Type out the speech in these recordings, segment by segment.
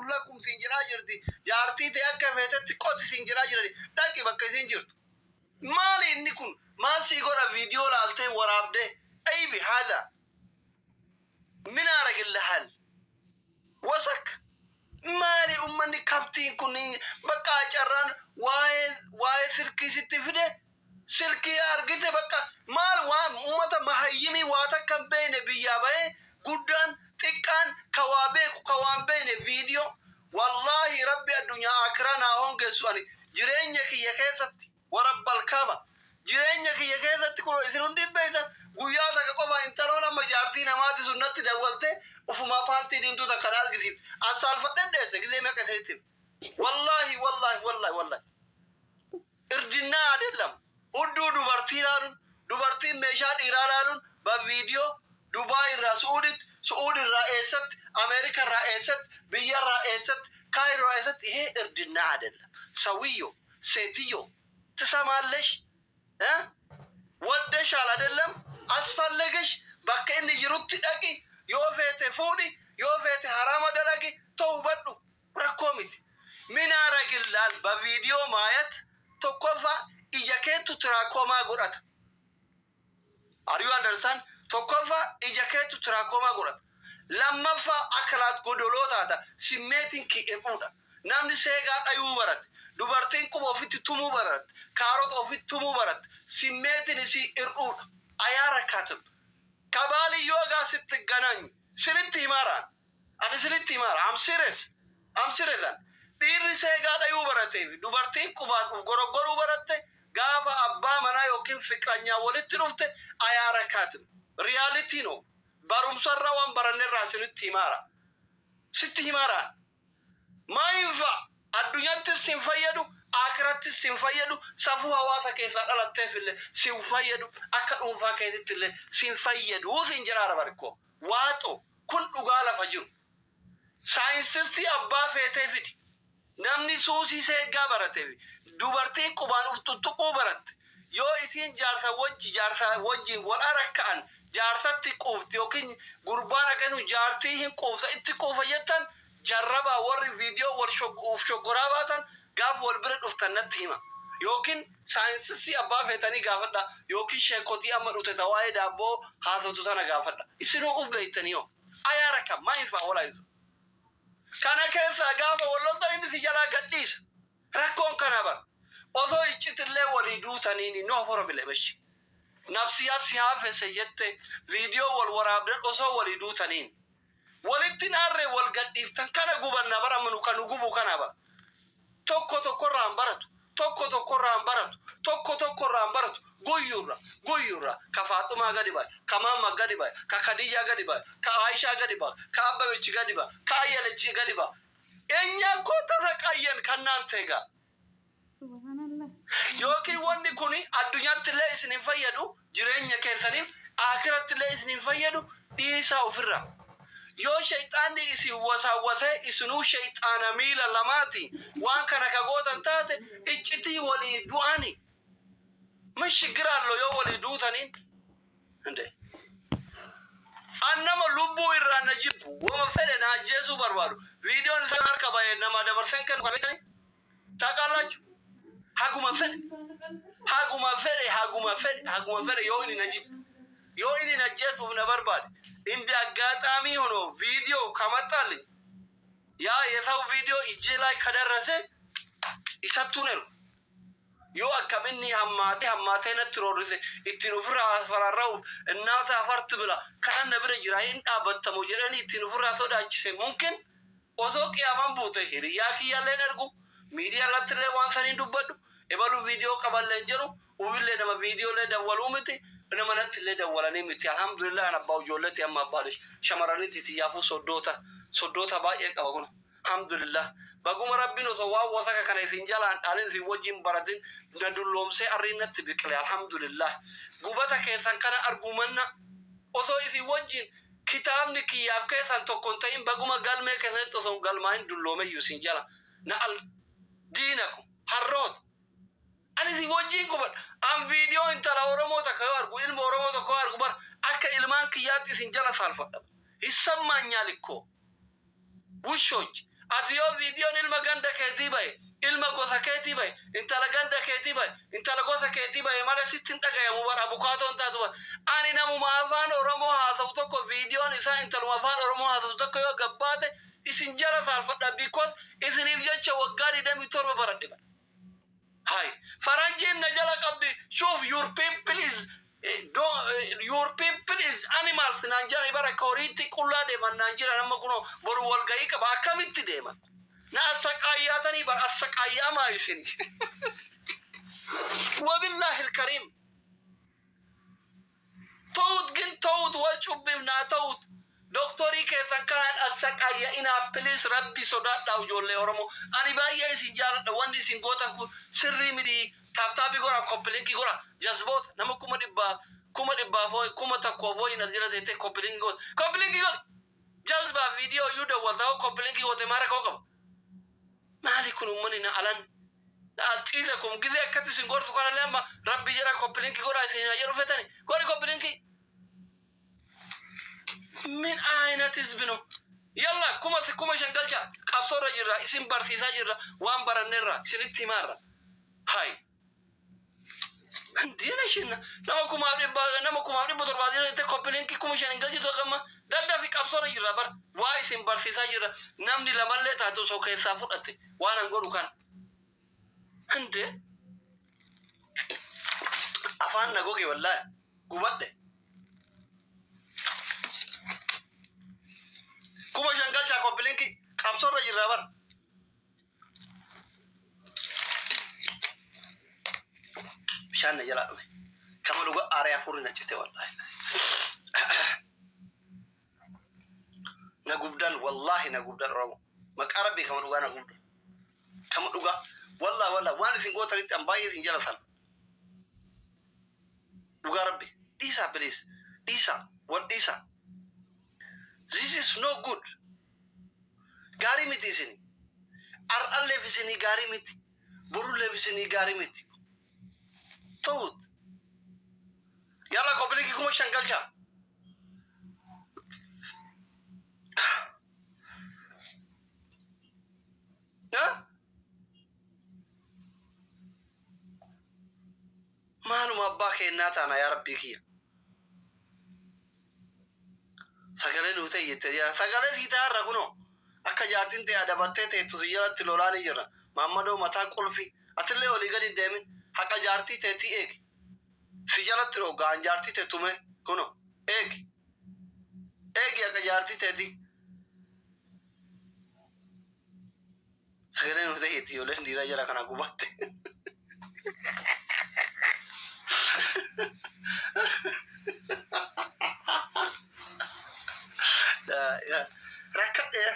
لكم سنجرا جرتي جارتي تأكل فيتت قط سنجرا جرتي داكي بكي سنجرت مالي إني كن ما سيقول فيديو لالتي ورابده أي بهذا من أرق الحل وسك مالي أمني كابتين كني بقى جران واي سلكي ستفده سلكي أرقيته بقى مال وامتا محيمي واتا كم بين بيابه قدان تكان كوان بين فيديو والله ربي الدنيا أكرانا هونج سواني جرينيك يكيست ورب الكعبة جرينيك يكيست كلو إذن دي بيتا قيادة كقوما انتلونا مجارتين ماتي سنة دولته وفما فالتي دينتو تكرار كثير أسال فتن ديسة كذي ما كثيرتين والله والله والله والله إرجنا عدلم ودو dubartiin meeshaa dhiiraa laaluun baviidiyoo Dubaay irraa Suudi irraa eessatti Ameerika irraa eessatti biyya irraa eessatti Kaayiroo irraa eessatti ይሄ እርድና አይደለም ሰውየው ሴትዮ ትሰማለሽ ወደሻል አይደለም አስፈለገሽ በቃ እንደ ይሩት ደቂ ዮፌቴ ፉዲ ዮፌቴ ሐራም ደለቂ ተውበዱ ረኮሚት ምን አረግላል በቪዲዮ ማየት ተቆፋ ijakeetu tiraakoomaa godhata. Are you understand? Tokkoffaa ijakeetu tiraakoomaa godhata. Lammaffaa akalaat godoloo taata simmeetiin ki'eefuudha. Namni seegaa dhayuu baratte. Dubartiin quba ofitti tumuu baratte. Kaarota ofitti tumuu baratte. Simmeetiin isii ir'uudha. Ayaa rakkaatan. Kabaali yoogaa sitti gananyu. Siritti himaaraan. Ani siritti himaara. I'm serious. Dhiirri seegaa dhayuu barattee fi dubartiin qubaan gorogoruu baratte. Gaafa abbaa manaa yookiin fiqranyaa walitti dhufte ayaa rakkaatin. Riyaalitii no. Barumsarra waan barannerraa sitti himaara. Maayinfa addunyaattis sin fayyadu akirattis sin fayyadu safuu hawaasa keessaa dhalatteef illee sin fayyadu akka dhuunfaa keetitti illee sin fayyadu sin jiraara barkoo. Waaxo kun dhugaa lafa jiru. Saayinsisti abbaa feetee fidi. Namni suusii seegaa barateefi dubartiin qubaan uftutuquu baratte yoo isiin jaarsa wajjin wal arakka'an jaarsatti quufti yookiin gurbaan akkasuma jaartii hin quufsa itti quufa jettan jarrabaa warri viidiyoo wal shoggoraa baatan gaaf wal bira dhuftan natti hima yookiin saayinsistii abbaa feetanii gaafadha yookiin sheekotii amma dhute tawaa'ee daabboo haasawtu sana gaafadha isinuu uf beektanii yoo ayaa rakka maaliif walaayisu kana keessa gaafa wallolta inni si jalaa gadhiisa rakkoon kana bar osoo iccitillee walii duutaniini noo horobile bashi nafsiyaa si haafese jette viidiyoo wal waraabdan osoo walii duutaniin walitti naarree wal gadhiiftan kana gubanna bara manu kanu gubu kana bar tokko tokkorraan baratu guyyurra ka Faaxumaa gadi baay ka Maamma gadi baay ka Khadijaa gadi baay ka Aishaa gadi baay ka Abbabechi gadi baay ka Ayyalechi gadi baay enya ko taraqayyan kannaante ega subhanallah yookiin wanni kuni addunyaatti illee isin fayyadu jireenya keessaniif akhiratti illee isin fayyadu dhiisaa ofirra yoo shayxaanni isin wasaawwatee isinuu shayxaana miila lamaati waan kana ka gootan taate iccitii walii du'ani mashigiraallo yoo walii duutaniin inde annama lubbuu irraa najibu wama fedhe na ajjeesuu barbaadu viidiyoon isaa harka baay'ee nama dabarsan kan qabeetani taqallachu haguma fedhe yoo inni najibu yoo inni najjeesuuf na barbaade indi aggaxaamii hono viidiyoo kamaxxalli yaa የሰው ቪዲዮ እጄ ላይ ከደረሰ ይሰጡነሩ yoo akkam inni hammaatee natti roorrise ittiin ofirraa asfararra'u እናት አፈርት ብላ ከነነ ብረ ጅራ እንዳበተሙ ጀረኒ ittiin ofirraa sodaachise mumkin osoo qiyaaman buute hiriyaa kiyyaallee ergu miidiyaa irrattillee waan saniin dubbadhu ebalu viidiyoo qaballeen jiru ubillee nama viidiyoolee dawwaluu miti nama nattillee dawwalanii miti alhamdulillah abbaa ijoolleeti amma abbaadesh shamarranitti tiyyaafuu soddoota baay'ee qaba kun alhamdulillah baguma rabbiin osoo waan wasaka kana isin jalaan dhaalin isin wajjin baratin dandulloomsee arriinatti biqile alhamdulillah gubata keessan kana argumanna osoo isin wajjin kitaabni kiyyaaf keessan tokkon ta'in baguma galmee keessatti osoo galmaa'in dulloomeyyuu isin jala na'al diinakum harroota ani isin wajjin gubadha an viidiyoo intala oromoo takka yoo argu ilma oromoo tokko yoo argu bar akka ilmaan kiyyaatti isin jala saalfadha hissammaan nyaalikko wushoochi أتيو فيديو إلما غندا كتيبة إلما غوثا كتيبة إنت لغندا كتيبة إنت لغوثا كتيبة مرة ستين تقيا مبارا بكاتو انت تبا أنا نمو مافان أرمو هذا وتكو فيديو نسا إنت المافان أرمو هذا وتكو يو قباتي إسن جرى ثالفة بيكوز إذن يفجأ وقاري دمي تورب بردبا هاي فرنجي نجلا قبدي شوف your people is your people is animals نانجرا يبارا كوريتي كلا ديما نانجرا نما كنو برو والغاي كبا كميت ديما نا أسقاياتني بر أسقايا ما يسني وبالله الكريم توت جن توت والشوب بنا توت دكتوري كذا كان أسقايا إنا بليس ربي صدق داو جولة ورمو أنا بايا سنجار واندي سنقوتا كو سري مدي تابتابي غورا كوبلينكي غورا جذبوت نما كوما دبا فوي كوما تكو فوي نزيلا تيتي كوبلينكي غور جذبا فيديو يودا وذاو كوبلينكي غور تمارا كوكب مالي كنو مننا ألان لا أتيزكم كذا كتي سنقور سكان لما ربي جرا كوبلينكي غورا يجرو فتاني غوري كوبلينكي من أين تزبنو يلا كوما شنقلجا كابسورا جرا اسم بارثيثا جرا وان برنرا سنتي مارا هاي عندنا شنا نما كوما عبد بدر بعدين تكوبلينكي كوما شنقلجا توكما دادا في كابسورا جرا بر واي اسم بارثيثا جرا نمني لمالة تاتو سوكي سافوتاتي وانا نقولو كان عندي أفان نقولي والله قبضة كوما شنقل جاكو بلينكي كابسورة جرابر بشان نجلا كما لغا آريا فورنا جتة والله نقبدان والله نقبدان رمو مكاربي كما لغا نقبدان كما لغا والله وانا سنقو تريد أمبايا سنجلا ثال لغا ربي ديسا بليس ديسا والديسا This is no good. Gari miti sini. Ar levi sini gari miti. Buru levi sini gari miti. Tawut. Yalla kopiliki kuma shangalcha. Ha? Malum abba ke nata na ya rabbi kiya. Sagalee nuti yettee sagalee siitaa irra kunoo akka jaartiin ta'e adabattee teettu siyyaratti lolaanii jirra. Maammadoo mataa qulfi atillee olii gadi deemin haqa jaartii teetii eegi. Siyyalatti rogaan jaartii teettume kunoo eegi. Eegi haqa jaartii teetii. Sagalee nuti yetti yooleen dhiiraa jala kana gubatte. Ya rakat ya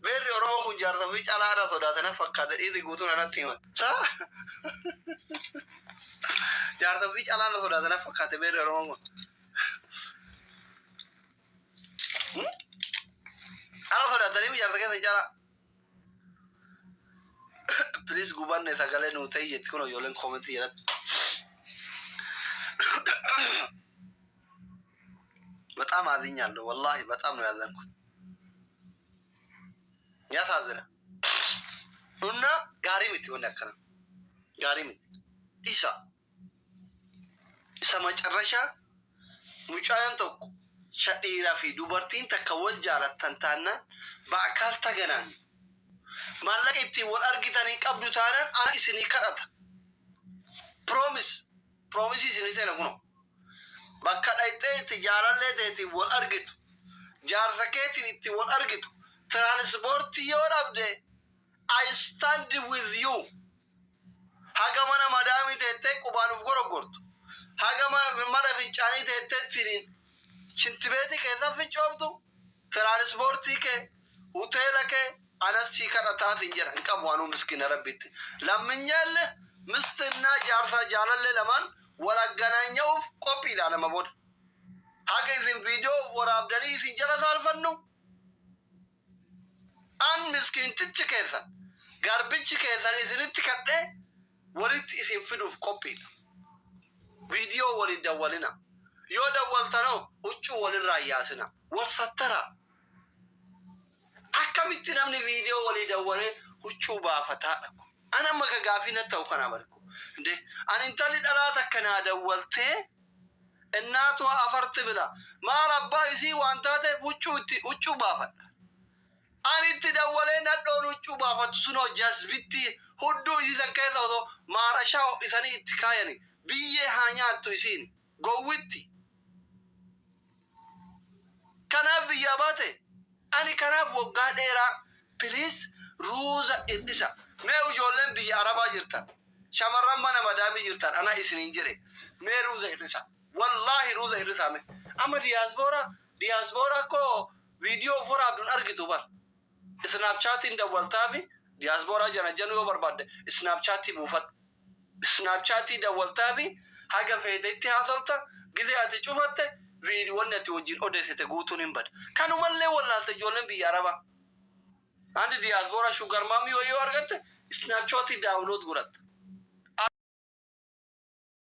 beri orang hujar tapi cala ada sodatana fakkat ini gutun anak timan sa jar tapi cala ada sodatana fakkat beri orang ada sodatana ini jar tak cara please guban nih sagale nutai yet kono yolen comment ya በጣም አዝኛለሁ والله በጣም ነው ያዘንኩት ያሳዝና እና ጋሪ ምት ይሆን ያከና ጋሪ ምት ኢሳ መጨረሻ ሙጫያን ተኩ ሸዲራ ፊ ዱበርቲን ተከወል ጃለተንታና በአካል ተገናኙ ማለቂቲ ወርጊታኒ ቀብዱ ታረን አይስኒ ከረታ ፕሮሚስ ኢስኒ ተነኩ ነው bakka dhayxee itti jaarallee teetii wal argitu jaarsa keetiin itti wal argitu tiraanispoortii yoo dhabde I stand with you haga mana madaamii teettee qubaanuuf gorogortu haga mana fincaanii teettee tiriin shintibeetii keessan fincooftu tiraanispoortii kee hoteela kee anasii kadhataatiin jira hin qabu waanuu miskiina rabbitti lamminyaalle mistinna jaarsa jaalallee lamaan ወላገናኛውፍ ኮፒ ዳለ መቦድ ሀገዝን ቪዲዮ ወራብደኒ ሲጀራ አልፈኑ አን ምስኪን ትጭከዛ ጋርብጭ ከዛን ዝንት ከደ ወልት ኢሲን ፍዱፍ ኮፒ ቪዲዮ ወልደወልና ይወደወልታ ነው ውጭ ወልራያስና ወፈተራ አካ akkamitti namni viidiyoo walii dawwalee huccuu baafataadha. Ana amma gaafii na ta'u kana barku. Inde ani intalli dhalaa takka naa dawwaltee እናቱ አፈርት ብላ ማራባ እሲ ዋንታተ ውጩ ባፈዳ አኒት ደወለ ነዶን ውጩ ባፈቱ ሱኖ ጃዝቢቲ ሁዱ እሲ ተከተው ማራሻው ኢተኒ ኢትካየኒ ቢዬ ሃኛቱ እሲኒ ጎዊቲ ከናብ ያባተ አኒ ከናብ ወጋ ዴራ ፕሊዝ ሩዛ ኢዲሳ ሜው ጆለን ቢያ አረባ ጅርታ ሸመራማና ማዳሚ ጅርታ አና ኢስኒ እንጀሬ ሜሩዛ ኢዲሳ والله روزه يرثامه اما دياسبورا كو فيديو فور عبدون ارغتو بار سناب شات ان دولتامي دياسبورا جنجنو برباد سناب شات بوفت سناب شات دولتامي حاجه فيدتي حصلت غزيات چوفت فيديو ونتي وجين اوديت تغوتو نمبد كانوا مله ولا تجولن بياربا عند دياسبورا شوغر مامي ويو ارغت سناب شات داونلود غرت